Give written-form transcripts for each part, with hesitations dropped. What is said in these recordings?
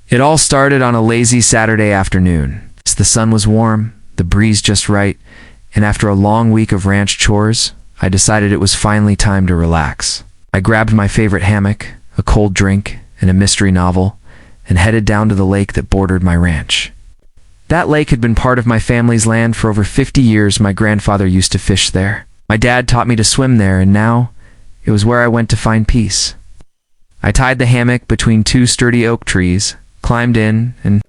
It all started on a lazy Saturday afternoon. The sun was warm, the breeze just right, and after a long week of ranch chores, I decided it was finally time to relax. I grabbed my favorite hammock, a cold drink, and a mystery novel, and headed down to the lake that bordered my ranch. That lake had been part of my family's land for over 50 years. My grandfather used to fish there. My dad taught me to swim there, and now it was where I went to find peace. I tied the hammock between two sturdy oak trees, climbed in, and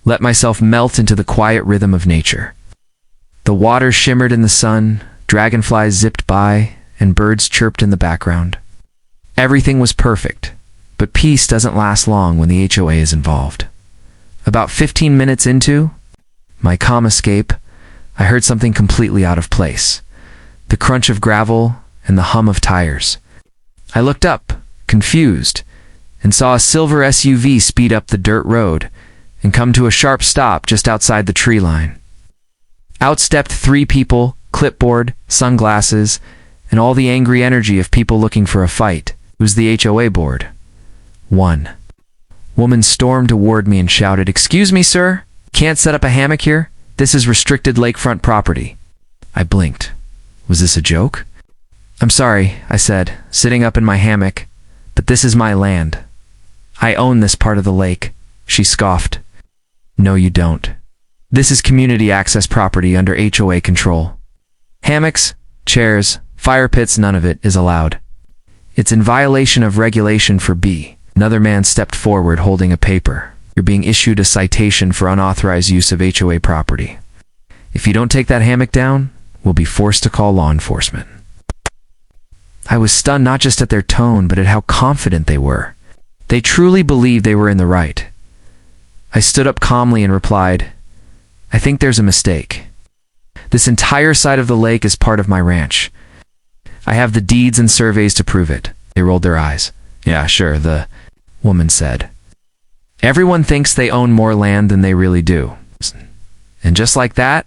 let myself melt into the quiet rhythm of nature. The water shimmered in the sun, dragonflies zipped by, and birds chirped in the background. Everything was perfect, but peace doesn't last long when the HOA is involved. About 15 minutes into my calm escape, I heard something completely out of place. The crunch of gravel and the hum of tires. I looked up, confused, and saw a silver SUV speed up the dirt road and come to a sharp stop just outside the tree line. Out stepped 3 people, clipboard, sunglasses, and all the angry energy of people looking for a fight. It was the HOA board. 1 woman stormed toward me and shouted, "Excuse me, sir? Can't set up a hammock here? This is restricted lakefront property." I blinked. Was this a joke? "I'm sorry," I said, sitting up in my hammock, "but this is my land. I own this part of the lake." She scoffed. "No, you don't. This is community access property under HOA control. Hammocks, chairs, fire pits, none of it is allowed. It's in violation of regulation for B." Another man stepped forward holding a paper. "You're being issued a citation for unauthorized use of HOA property. If you don't take that hammock down, we'll be forced to call law enforcement." I was stunned not just at their tone, but at how confident they were. They truly believed they were in the right. I stood up calmly and replied, "I think there's a mistake. This entire side of the lake is part of my ranch. I have the deeds and surveys to prove it." They rolled their eyes. "Yeah, sure," the woman said. "Everyone thinks they own more land than they really do." And just like that,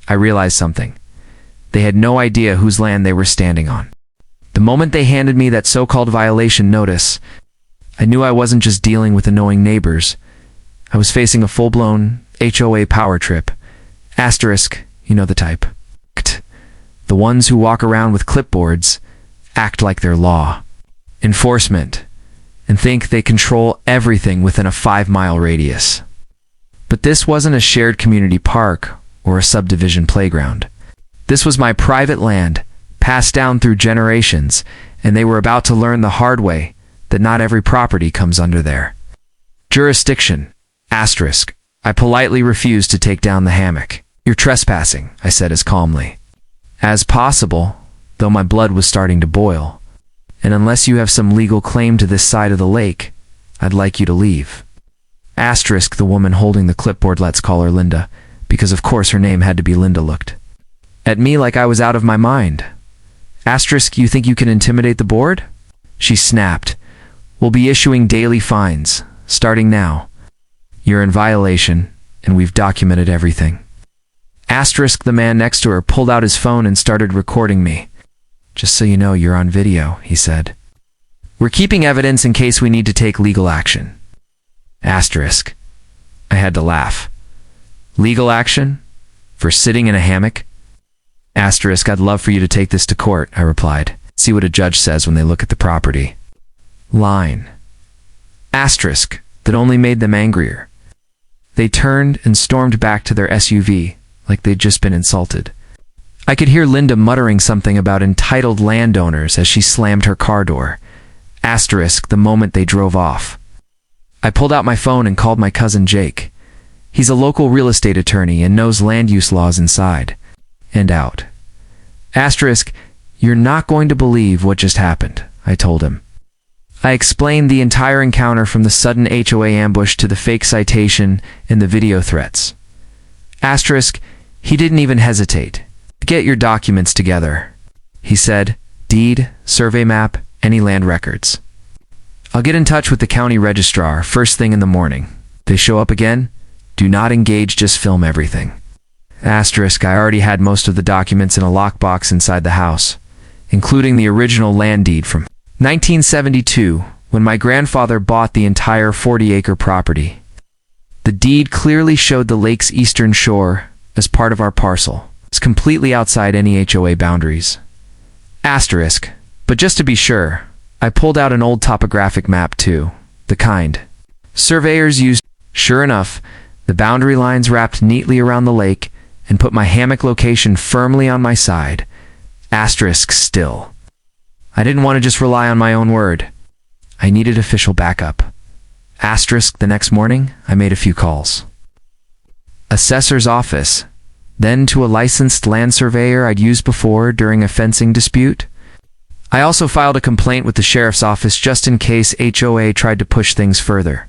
I realized something. They had no idea whose land they were standing on. The moment they handed me that so-called violation notice, I knew I wasn't just dealing with annoying neighbors. I was facing a full-blown HOA power trip. Asterisk, you know the type. The ones who walk around with clipboards, act like they're law enforcement, and think they control everything within a 5-mile radius. But this wasn't a shared community park or a subdivision playground. This was my private land, passed down through generations, and they were about to learn the hard way that not every property comes under their jurisdiction. Asterisk. I politely refused to take down the hammock. "You're trespassing," I said as calmly as possible, though my blood was starting to boil. "And unless you have some legal claim to this side of the lake, I'd like you to leave." Asterisk. The woman holding the clipboard, let's call her Linda, because of course her name had to be Linda, looked at me like I was out of my mind. Asterisk. You think you can intimidate the board? She snapped. "We'll be issuing daily fines, starting now. You're in violation, and we've documented everything." Asterisk. The man next to her pulled out his phone and started recording me. "Just so you know, you're on video," he said. "We're keeping evidence in case we need to take legal action." Asterisk. I had to laugh. "Legal action? For sitting in a hammock?" Asterisk. "I'd love for you to take this to court," I replied. "See what a judge says when they look at the property." Line. Asterisk. That only made them angrier. They turned and stormed back to their SUV like they'd just been insulted. I could hear Linda muttering something about entitled landowners as she slammed her car door. Asterisk. The moment they drove off, I pulled out my phone and called my cousin Jake. He's a local real estate attorney and knows land use laws inside and out. Asterisk. You're not going to believe what just happened, I told him. I explained the entire encounter from the sudden HOA ambush to the fake citation and the video threats. Asterisk. He didn't even hesitate. Get your documents together, he said. Deed, survey map, any land records. I'll get in touch with the county registrar first thing in the morning. They show up again? Do not engage, just film everything. Asterisk. I already had most of the documents in a lockbox inside the house, including the original land deed from 1972, when my grandfather bought the entire 40-acre property. The deed clearly showed the lake's eastern shore as part of our parcel. It's completely outside any HOA boundaries. Asterisk. But just to be sure, I pulled out an old topographic map too, the kind surveyors used. Sure enough, the boundary lines wrapped neatly around the lake and put my hammock location firmly on my side. Asterisk still. I didn't want to just rely on my own word. I needed official backup. Asterisk the next morning, I made a few calls. Assessor's office, then to a licensed land surveyor I'd used before during a fencing dispute. I also filed a complaint with the sheriff's office just in case HOA tried to push things further.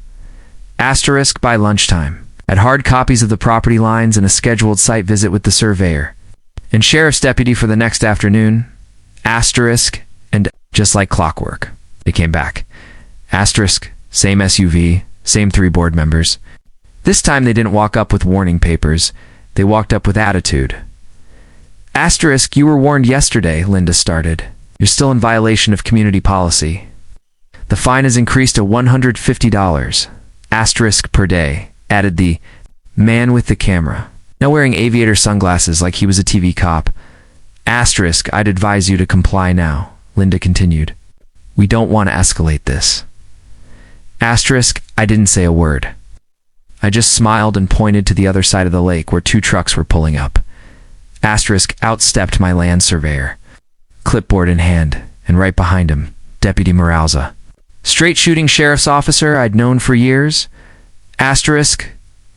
Asterisk by lunchtime. Had hard copies of the property lines and a scheduled site visit with the surveyor. And sheriff's deputy for the next afternoon. Asterisk, and just like clockwork, they came back. Asterisk, same SUV, same 3 board members. This time they didn't walk up with warning papers. They walked up with attitude. Asterisk, you were warned yesterday, Linda started. You're still in violation of community policy. The fine is increased to $150. Asterisk per day, added the man with the camera, now wearing aviator sunglasses like he was a TV cop. Asterisk, I'd advise you to comply now, Linda continued. We don't want to escalate this. Asterisk, I didn't say a word. I just smiled and pointed to the other side of the lake where 2 trucks were pulling up. Asterisk outstepped my land surveyor, clipboard in hand, and right behind him, Deputy Moralza. Straight-shooting sheriff's officer I'd known for years. Asterisk,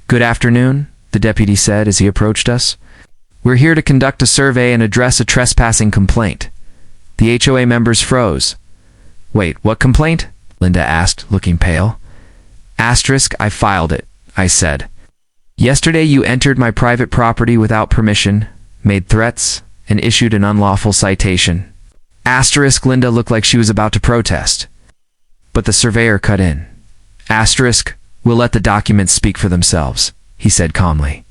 good afternoon, the deputy said as he approached us. We're here to conduct a survey and address a trespassing complaint. The HOA members froze. Wait, what complaint? Linda asked, looking pale. Asterisk, I filed it, I said. Yesterday you entered my private property without permission, made threats, and issued an unlawful citation. Asterisk, Linda looked like she was about to protest. But the surveyor cut in. Asterisk, we'll let the documents speak for themselves, he said calmly.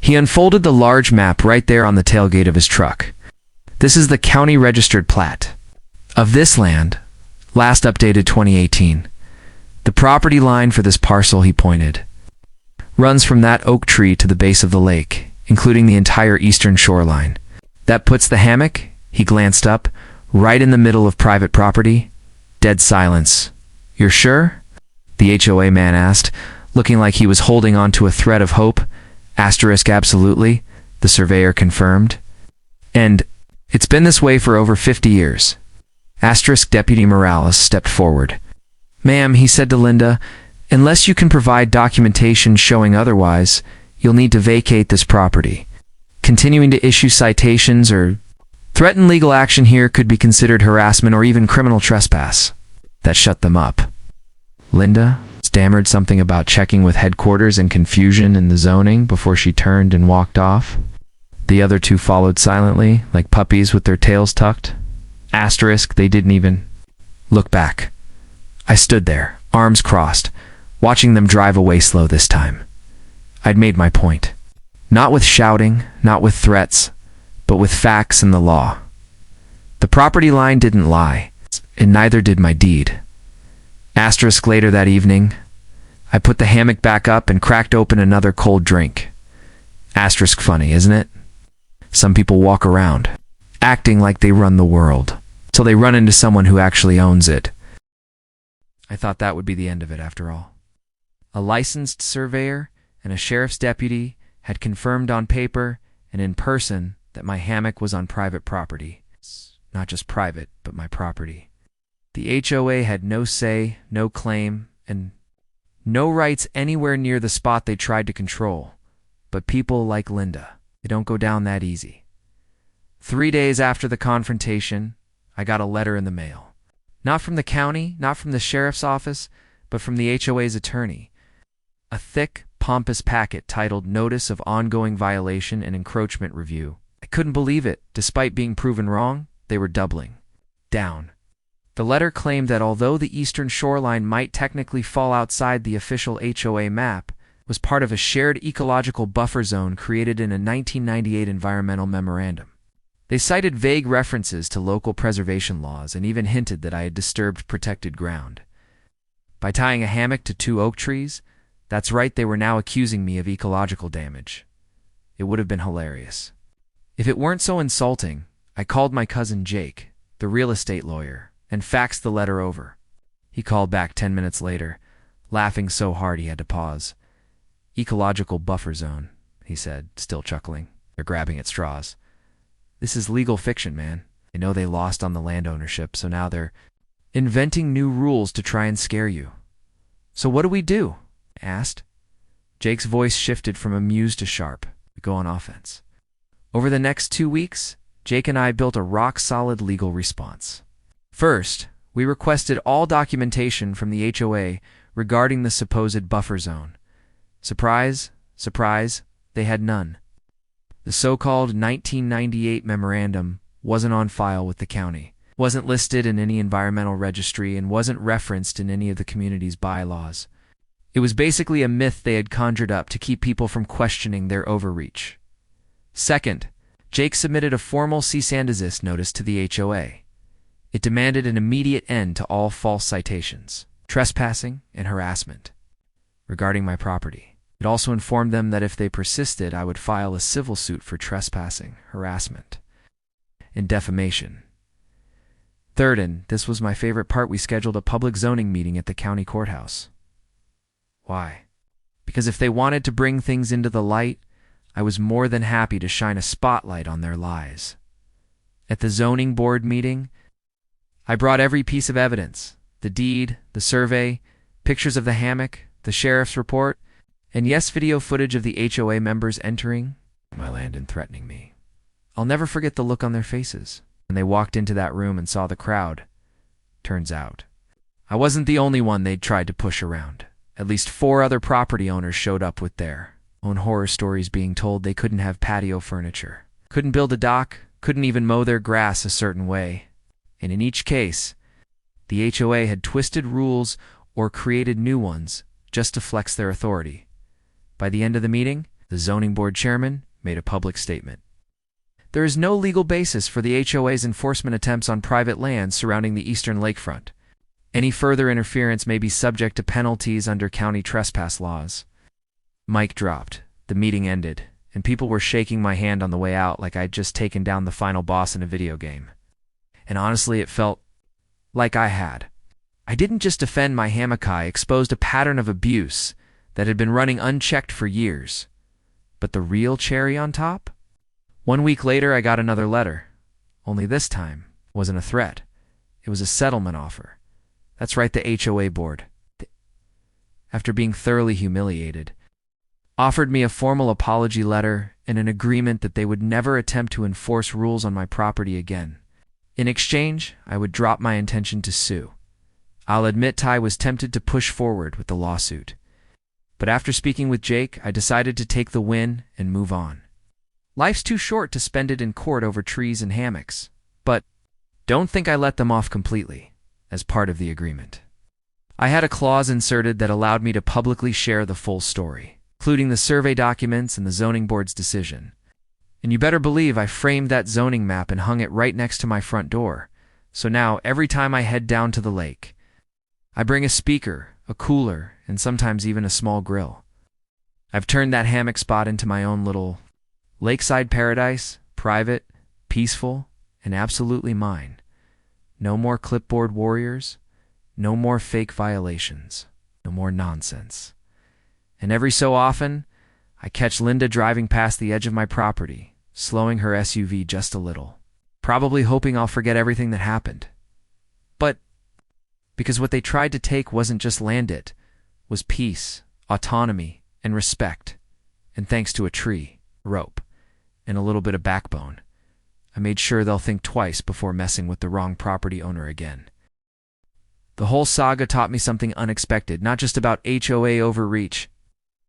He unfolded the large map right there on the tailgate of his truck. This is the county registered plat of this land, last updated 2018. The property line for this parcel, he pointed, runs from that oak tree to the base of the lake, including the entire eastern shoreline. That puts the hammock, he glanced up, right in the middle of private property. Dead silence. You're sure? The HOA man asked, looking like he was holding on to a thread of hope. Asterisk, absolutely, the surveyor confirmed. And it's been this way for over 50 years. Asterisk, Deputy Morales stepped forward. Ma'am, he said to Linda, unless you can provide documentation showing otherwise, you'll need to vacate this property. Continuing to issue citations or threaten legal action here could be considered harassment or even criminal trespass. That shut them up. Linda stammered something about checking with headquarters and confusion in the zoning before she turned and walked off. The other 2 followed silently, like puppies with their tails tucked. Asterisk, they didn't even look back. I stood there, arms crossed, watching them drive away slow this time. I'd made my point. Not with shouting, not with threats, but with facts and the law. The property line didn't lie, and neither did my deed. Asterisk, later that evening, I put the hammock back up and cracked open another cold drink. Asterisk, funny, isn't it? Some people walk around, acting like they run the world, till they run into someone who actually owns it. I thought that would be the end of it after all. A licensed surveyor and a sheriff's deputy had confirmed on paper and in person that my hammock was on private property. Not just private, but my property. The HOA had no say, no claim, and no rights anywhere near the spot they tried to control. But people like Linda, they don't go down that easy. 3 days after the confrontation, I got a letter in the mail. Not from the county, not from the sheriff's office, but from the HOA's attorney. A thick, pompous packet titled Notice of Ongoing Violation and Encroachment Review. I couldn't believe it. Despite being proven wrong, they were doubling down. The letter claimed that although the eastern shoreline might technically fall outside the official HOA map, it was part of a shared ecological buffer zone created in a 1998 environmental memorandum. They cited vague references to local preservation laws and even hinted that I had disturbed protected ground. By tying a hammock to 2 oak trees, That's right, they were now accusing me of ecological damage. It would have been hilarious. If it weren't so insulting, I called my cousin Jake, the real estate lawyer, and faxed the letter over. He called back 10 minutes later, laughing so hard he had to pause. Ecological buffer zone, he said, still chuckling. They're grabbing at straws. This is legal fiction, man. I know they lost on the land ownership, so now they're inventing new rules to try and scare you. So what do we do? I asked. Jake's voice shifted from amused to sharp. We go on offense. Over the next 2 weeks, Jake and I built a rock-solid legal response. First, we requested all documentation from the HOA regarding the supposed buffer zone. Surprise, surprise, they had none. The so-called 1998 memorandum wasn't on file with the county, wasn't listed in any environmental registry, and wasn't referenced in any of the community's bylaws. It was basically a myth they had conjured up to keep people from questioning their overreach. Second, Jake submitted a formal cease and desist notice to the HOA. It demanded an immediate end to all false citations, trespassing, and harassment regarding my property. It also informed them that if they persisted, I would file a civil suit for trespassing, harassment, and defamation. Third, and this was my favorite part, we scheduled a public zoning meeting at the county courthouse. Why? Because if they wanted to bring things into the light, I was more than happy to shine a spotlight on their lies. At the zoning board meeting, I brought every piece of evidence: the deed, the survey, pictures of the hammock, the sheriff's report, and yes, video footage of the HOA members entering my land and threatening me. I'll never forget the look on their faces when they walked into that room and saw the crowd. Turns out, I wasn't the only one they'd tried to push around. At least 4 other property owners showed up with their own horror stories, being told they couldn't have patio furniture, couldn't build a dock, couldn't even mow their grass a certain way. And in each case, the HOA had twisted rules or created new ones just to flex their authority. By the end of the meeting, the zoning board chairman made a public statement. There is no legal basis for the HOA's enforcement attempts on private land surrounding the eastern lakefront. Any further interference may be subject to penalties under county trespass laws. Mic dropped. The meeting ended, and people were shaking my hand on the way out like I'd just taken down the final boss in a video game. And honestly, it felt like I had. I didn't just defend my hammock, I exposed a pattern of abuse that had been running unchecked for years. But the real cherry on top? 1 week later, I got another letter. Only this time, it wasn't a threat. It was a settlement offer. That's right, the HOA board, after being thoroughly humiliated, offered me a formal apology letter and an agreement that they would never attempt to enforce rules on my property again. In exchange, I would drop my intention to sue. I'll admit I was tempted to push forward with the lawsuit. But after speaking with Jake, I decided to take the win and move on. Life's too short to spend it in court over trees and hammocks. But don't think I let them off completely. As part of the agreement, I had a clause inserted that allowed me to publicly share the full story, including the survey documents and the zoning board's decision. And you better believe I framed that zoning map and hung it right next to my front door. So now, every time I head down to the lake, I bring a speaker, a cooler, and sometimes even a small grill. I've turned that hammock spot into my own little lakeside paradise, private, peaceful, and absolutely mine. No more clipboard warriors, no more fake violations, no more nonsense. And every so often, I catch Linda driving past the edge of my property, slowing her SUV just a little, probably hoping I'll forget everything that happened. But because what they tried to take wasn't just land, it was peace, autonomy, and respect. And thanks to a tree, rope, and a little bit of backbone, I made sure they'll think twice before messing with the wrong property owner again. The whole saga taught me something unexpected, not just about HOA overreach,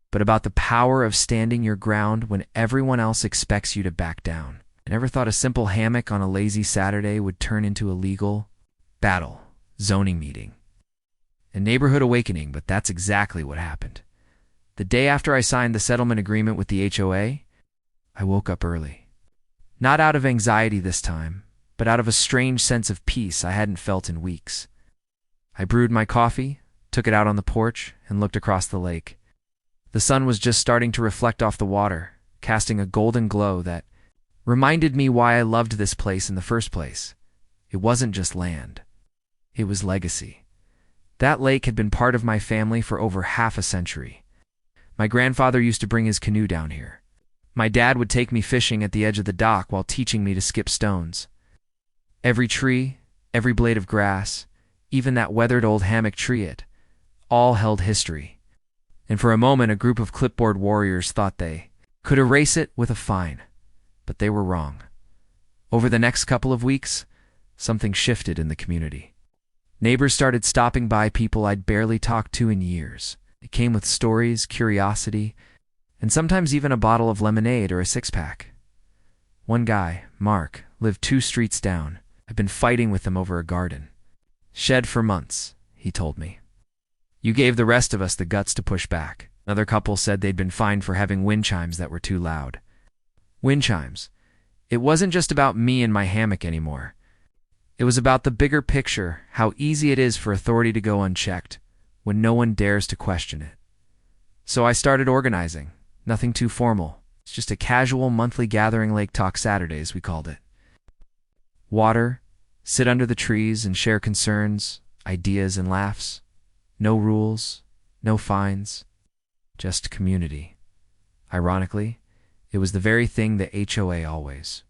but about the power of standing your ground when everyone else expects you to back down. I never thought a simple hammock on a lazy Saturday would turn into a legal battle, zoning meeting, a neighborhood awakening, but that's exactly what happened. The day after I signed the settlement agreement with the HOA, I woke up early. Not out of anxiety this time, but out of a strange sense of peace I hadn't felt in weeks. I brewed my coffee, took it out on the porch, and looked across the lake. The sun was just starting to reflect off the water, casting a golden glow that reminded me why I loved this place in the first place. It wasn't just land. It was legacy. That lake had been part of my family for over half a century. My grandfather used to bring his canoe down here. My dad would take me fishing at the edge of the dock while teaching me to skip stones. Every tree, every blade of grass, even that weathered old hammock tree, it all held history. And for a moment, a group of clipboard warriors thought they could erase it with a fine. But they were wrong. Over the next couple of weeks, something shifted in the community. Neighbors started stopping by, people I'd barely talked to in years. It came with stories, curiosity, and sometimes even a bottle of lemonade or a six-pack. One guy, Mark, lived 2 streets down. I'd been fighting with him over a garden. Shed for months, he told me. You gave the rest of us the guts to push back. Another couple said they'd been fined for having wind chimes that were too loud. Wind chimes. It wasn't just about me and my hammock anymore. It was about the bigger picture, how easy it is for authority to go unchecked when no one dares to question it. So I started organizing. Nothing too formal. It's just a casual monthly gathering, Lake Talk Saturdays, we called it. Water, sit under the trees and share concerns, ideas and laughs. No rules, no fines, just community. Ironically, it was the very thing the HOA always